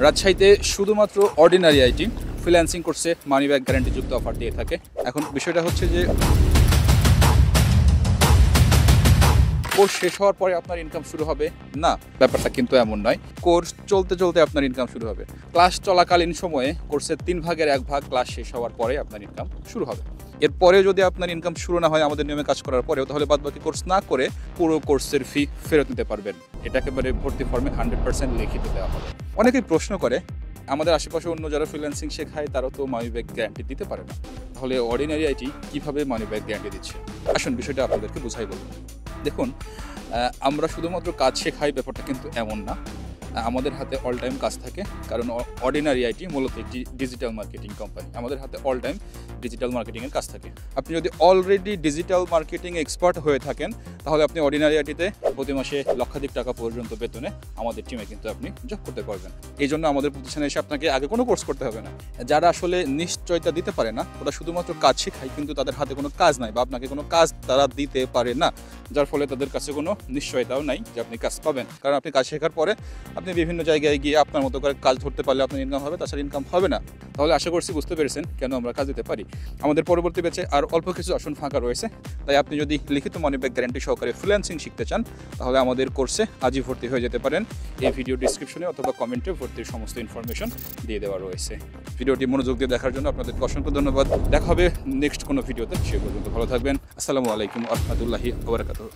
রাজশাহীতে শুধুমাত্র ordinary IT freelancing কোর্সে মানি ব্যাক গ্যারান্টিযুক্ত অফার দিয়ে থাকে। এখন বিষয়টা হচ্ছে যে কোর্স শেষ হওয়ার পরে আপনার ইনকাম শুরু হবে না, ব্যাপারটা কিন্তু এমন নয়। কোর্স চলতে চলতে আপনার ইনকাম শুরু হবে। ক্লাস চলাকালীন সময়ে কোর্সের 3 ভাগের 1 ভাগ ক্লাস শেষ হওয়ার পরে আপনার ইনকাম শুরু হবে। এরপরে যদি আপনার ইনকাম শুরু না হয় আমাদের নিয়মে কাজ করার পরেও, তাহলে বাদবাকি কোর্স না করে পুরো কোর্সের ফি ফেরত নিতে পারবেন। এটা একেবারে ভর্তি ফর্মে 100% লিখিত দেওয়া হবে। অনেকেই প্রশ্ন করে, আমাদের আশেপাশে অন্য যারা ফ্রিল্যান্সিং শেখায় তারা তো মানি ব্যাক গ্যারান্টি দিতে পারে না, তাহলে অর্ডিনারি আইটি কীভাবে মানি ব্যাক গ্যারান্টি দিচ্ছে? আসুন বিষয়টা আপনাদেরকে বুঝাই বলুন। দেখুন, আমরা শুধুমাত্র কাজ শেখাই ব্যাপারটা কিন্তু এমন না। আমাদের হাতে অল টাইম কাজ থাকে, কারণ অর্ডিনারি আইটি মূলত একটি ডিজিটাল মার্কেটিং কোম্পানি। আমাদের হাতে অল টাইম ডিজিটাল মার্কেটিংয়ের কাজ থাকে। আপনি যদি অলরেডি ডিজিটাল মার্কেটিং এক্সপার্ট হয়ে থাকেন, তাহলে আপনি অর্ডিনারি আইটিতে প্রতি মাসে লক্ষাধিক টাকা পর্যন্ত বেতনে আমাদের টিমে কিন্তু আপনি জব করতে পারবেন। এই জন্য আমাদের প্রতিষ্ঠানে এসে আপনাকে আগে কোনো কোর্স করতে হবে না। যারা আসলে নিশ্চয়তা দিতে পারে না, ওরা শুধুমাত্র কাজ শেখায় কিন্তু তাদের হাতে কোনো কাজ নাই, বা আপনাকে কোনো কাজ তারা দিতে পারে না, যার ফলে তাদের কাছে কোনো নিশ্চয়তাও নাই যে আপনি কাজ পাবেন। কারণ আপনি কাজ শেখার পরে আপনি বিভিন্ন জায়গায় গিয়ে আপনার মতো করে কাজ ধরতে পারলে আপনার ইনকাম হবে, তাছাড়া ইনকাম হবে না। তাহলে আশা করছি বুঝতে পেরেছেন কেন আমরা কাজ দিতে পারি। আমাদের পরবর্তী ব্যাচে আর অল্প কিছু আসন ফাঁকা রয়েছে, তাই আপনি যদি লিখিত মানি ব্যাক গ্যারান্টি সহকারে ফ্রিল্যান্সিং শিখতে চান, তাহলে আমাদের কোর্সে আজই ভর্তি হয়ে যেতে পারেন। এই ভিডিও ডিসক্রিপশনে অথবা কমেন্টে ভর্তির সমস্ত ইনফরমেশন দিয়ে দেওয়া রয়েছে। ভিডিওটি মনোযোগ দিয়ে দেখার জন্য আপনাদেরকে অসংখ্য ধন্যবাদ। দেখা হবে নেক্সট কোনো ভিডিওতে। সে পর্যন্ত ভালো থাকবেন। আসসালামু আলাইকুম ওয়া রাহমাতুল্লাহি ওয়া বারাকাতুহু।